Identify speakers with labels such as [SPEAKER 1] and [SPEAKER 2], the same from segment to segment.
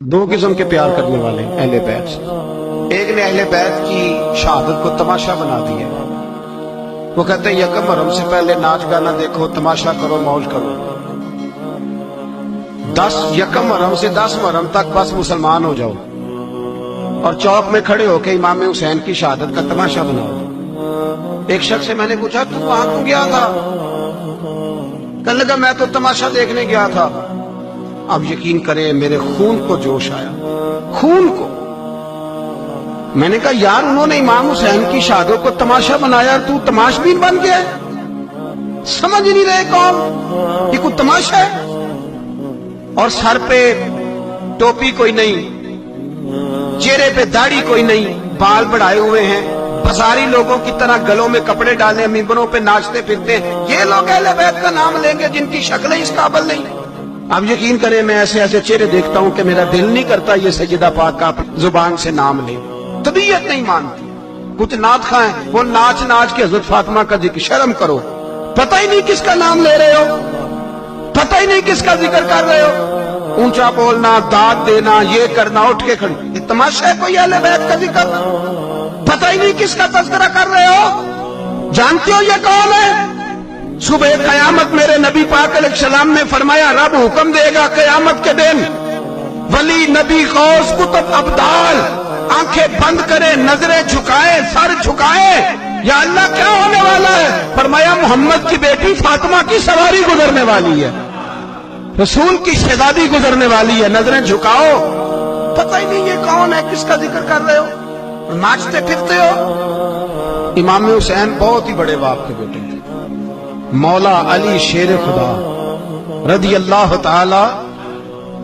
[SPEAKER 1] دو قسم کے پیار کرنے والے اہل بیت سے۔ ایک نے اہل بیت کی شہادت کو تماشا بنا دیا، وہ کہتے ہیں یکم محرم سے پہلے ناچ گانا دیکھو، تماشا کرو، موج کرو، 1 محرم سے 10 محرم تک بس مسلمان ہو جاؤ اور چوک میں کھڑے ہو کے امام حسین کی شہادت کا تماشا بناؤ۔ ایک شخص سے میں نے پوچھا تو وہاں کیوں گیا تھا؟ کہنے لگا میں تو تماشا دیکھنے گیا تھا۔ اب یقین کریں میرے خون کو جوش آیا، خون کو۔ میں نے کہا یار انہوں نے امام حسین کی شہادت کو تماشا بنایا، تو تماش بین بن گیا، سمجھ نہیں رہے کون یہ کوئی تماشا ہے؟ اور سر پہ ٹوپی کوئی نہیں، چہرے پہ داڑھی کوئی نہیں، بال بڑھائے ہوئے ہیں، بازاری لوگوں کی طرح گلوں میں کپڑے ڈالے، ممبروں پہ ناچتے پھرتے ہیں۔ یہ لوگ اہل بیت کا نام لیں گے جن کی شکلیں اس قابل نہیں۔ اب یقین کریں میں ایسے ایسے چہرے دیکھتا ہوں کہ میرا دل نہیں کرتا یہ سیدہ پاک کا زبان سے نام لے، طبیعت نہیں مانتی۔ کچھ نعت خواہیں وہ ناچ ناچ کے حضرت فاطمہ کا ذکر، شرم کرو، پتہ ہی نہیں کس کا نام لے رہے ہو، پتہ ہی نہیں کس کا ذکر کر رہے ہو، اونچا بولنا، داد دینا، یہ کرنا، اٹھ کے کھڑے، یہ تماشا ہے کوئی اہل بیت کا ذکر؟ پتہ ہی نہیں کس کا تذکرہ کر رہے ہو۔ جانتے ہو یہ کون ہے؟ صبح قیامت میرے نبی پاک علیہ السلام نے فرمایا رب حکم دے گا قیامت کے دن، ولی نبی غوث کتب ابدال آنکھیں بند کرے، نظریں جھکائے، سر جھکائے، یا اللہ کیا ہونے والا ہے؟ فرمایا محمد کی بیٹی فاطمہ کی سواری گزرنے والی ہے، رسول کی شہزادی گزرنے والی ہے، نظریں جھکاؤ۔ پتہ ہی نہیں یہ کون ہے، کس کا ذکر کر رہے ہو، ناچتے پھرتے ہو۔ امام حسین بہت ہی بڑے باپ کے بیٹے تھے، مولا علی شیر خدا رضی اللہ تعالی۔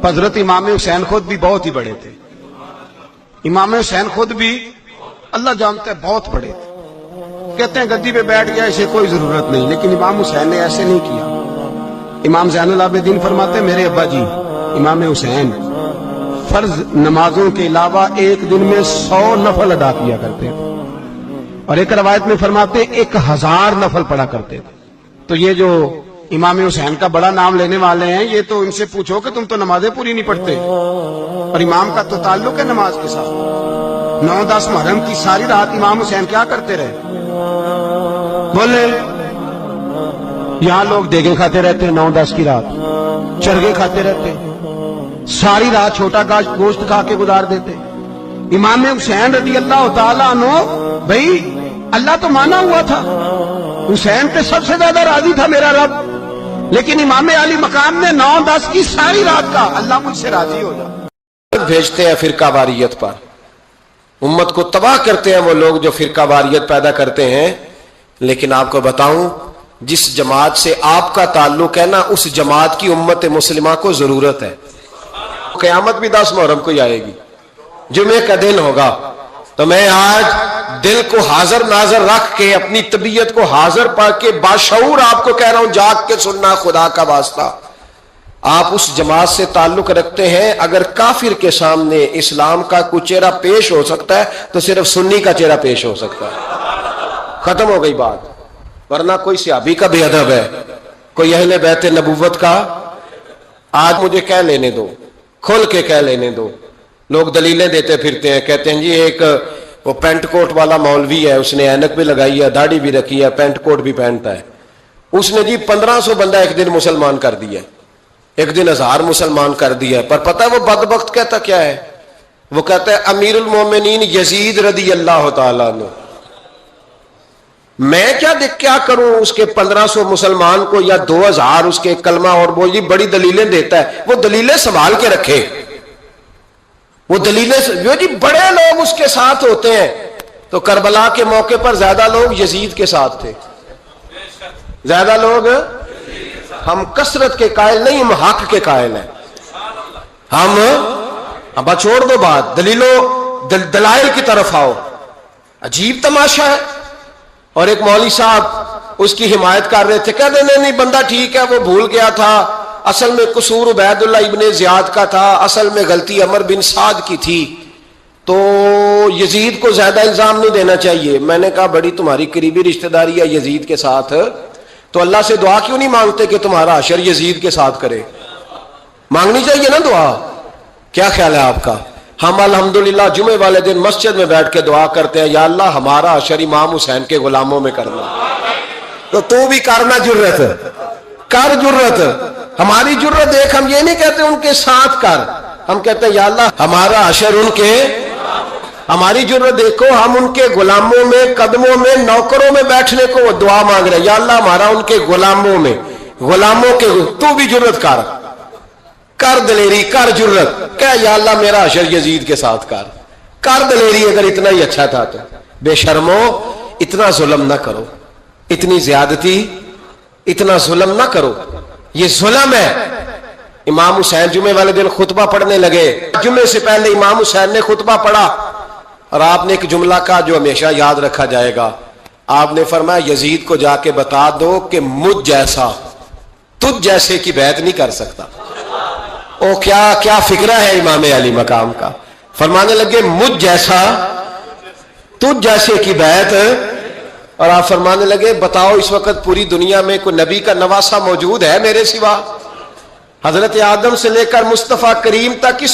[SPEAKER 1] حضرت امام حسین خود بھی بہت ہی بڑے تھے، امام حسین خود بھی اللہ جانتا ہے بہت بڑے تھے۔ کہتے ہیں گدی پہ بیٹھ گیا اسے کوئی ضرورت نہیں، لیکن امام حسین نے ایسے نہیں کیا۔ امام زین العابدین فرماتے ہیں میرے ابا جی امام حسین فرض نمازوں کے علاوہ ایک دن میں 100 نفل ادا کیا کرتے تھے، اور ایک روایت میں فرماتے ہیں 1000 نفل پڑھا کرتے تھے۔ تو یہ جو امام حسین کا بڑا نام لینے والے ہیں، یہ تو ان سے پوچھو کہ تم تو نمازیں پوری نہیں پڑھتے، اور امام کا تو تعلق ہے نماز کے ساتھ۔ 9-10 محرم کی ساری رات امام حسین کیا کرتے رہے؟ بولے یہاں لوگ دیگیں کھاتے رہتے 9-10 کی رات، چرگے کھاتے رہتے، ساری رات چھوٹا گوشت کھا کے گزار دیتے۔ امام حسین رضی اللہ تعالیٰ عنہ، بھائی اللہ تو مانا ہوا تھا، حسین پہ سب سے زیادہ راضی تھا میرا رب، لیکن امام علی مقام نے 9-10 کی ساری رات کا اللہ مجھ سے راضی ہو جا۔
[SPEAKER 2] بھیجتے ہیں فرقہ واریت پر، امت کو تباہ کرتے ہیں وہ لوگ جو فرقہ واریت پیدا کرتے ہیں۔ لیکن آپ کو بتاؤں جس جماعت سے آپ کا تعلق ہے نا، اس جماعت کی امت مسلمہ کو ضرورت ہے۔ قیامت بھی 10 محرم کو ہی آئے گی، جمعے کا دن ہوگا، تو میں آج دل کو حاضر ناظر رکھ کے، اپنی طبیعت کو حاضر پا کے باشعور آپ کو کہہ رہا ہوں، جاگ کے سننا خدا کا واسطہ۔ آپ اس جماعت سے تعلق رکھتے ہیں، اگر کافر کے سامنے اسلام کا کوئی چہرہ پیش ہو سکتا ہے تو صرف سنی کا چہرہ پیش ہو سکتا ہے، ختم ہو گئی بات۔ ورنہ کوئی صحابی کا بے ادب ہے، کوئی اہل بیت نبوت کا، آج مجھے کہہ لینے دو، کھل کے کہہ لینے دو۔ لوگ دلیلیں دیتے پھرتے ہیں، کہتے ہیں جی ایک وہ پینٹ کوٹ والا مولوی ہے، اس نے اینک بھی لگائی ہے، داڑھی بھی رکھی ہے، پینٹ کوٹ بھی پہنتا ہے، اس نے جی 1500 بندہ ایک دن مسلمان کر دیا، ایک دن 1000 مسلمان کر دیا۔ پر پتہ ہے وہ بدبخت کہتا کیا ہے؟ وہ کہتا ہے امیر المومنین یزید رضی اللہ تعالیٰ عنہ، میں کیا کروں اس کے 1500 مسلمان کو یا 2000 اس کے کلمہ، اور وہ جی بڑی دلیلیں دیتا ہے، وہ دلیلیں سنبھال کے رکھے، وہ دلیلیں جو جی بڑے لوگ اس کے ساتھ ہوتے ہیں۔ تو کربلا کے موقع پر زیادہ لوگ یزید کے ساتھ تھے، زیادہ لوگ، ہم کثرت کے قائل نہیں، ہم حق کے قائل ہیں۔ ہم اب چھوڑ دو بات، دلائل کی طرف آؤ۔ عجیب تماشا ہے۔ اور ایک مولوی صاحب اس کی حمایت کر رہے تھے، کہتے نہیں بندہ ٹھیک ہے، وہ بھول گیا تھا، اصل میں قصور عبید اللہ ابن زیاد کا تھا، اصل میں غلطی عمر بن سعد کی تھی، تو یزید کو زیادہ الزام نہیں دینا چاہیے۔ میں نے کہا بڑی تمہاری قریبی رشتہ داری ہے یزید کے ساتھ، تو اللہ سے دعا کیوں نہیں مانگتے کہ تمہارا حشر یزید کے ساتھ کرے؟ مانگنی چاہیے نا دعا، کیا خیال ہے آپ کا؟ ہم الحمدللہ جمعے والے دن مسجد میں بیٹھ کے دعا کرتے ہیں، یا اللہ ہمارا حشر امام حسین کے غلاموں میں کرنا۔ تو بھی کرنا، جرت کر، جرت ہماری جرت دیکھ، ہم یہ نہیں کہتے ان کے ساتھ کر، ہم کہتے ہیں یا اللہ ہمارا حشر ان کے، ہماری جرت دیکھو، ہم ان کے غلاموں میں، قدموں میں، نوکروں میں بیٹھنے کو وہ دعا مانگ رہے ہیں، یا اللہ ہمارا ان کے غلاموں میں، غلاموں کے، تو بھی جرت کر دلیری، کر جرت، کہ یا اللہ میرا حشر یزید کے ساتھ کر دلیری، اگر اتنا ہی اچھا تھا تو۔ بے شرمو، اتنا ظلم نہ کرو، اتنی زیادتی، اتنا ظلم نہ کرو، یہ ظلم ہے۔ امام حسین جمعے والے دن خطبہ پڑھنے لگے، جمعے سے پہلے امام حسین نے خطبہ پڑھا، اور آپ نے ایک جملہ کہا جو ہمیشہ یاد رکھا جائے گا۔ آپ نے فرمایا یزید کو جا کے بتا دو کہ مجھ جیسا تجھ جیسے کی بیعت نہیں کر سکتا۔ او کیا فکرہ ہے امام علی مقام کا۔ فرمانے لگے مجھ جیسا تجھ جیسے کی بیعت، اور آپ فرمانے لگے بتاؤ اس وقت پوری دنیا میں کوئی نبی کا نواسا موجود ہے میرے سوا؟ حضرت آدم سے لے کر مصطفیٰ کریم تک اس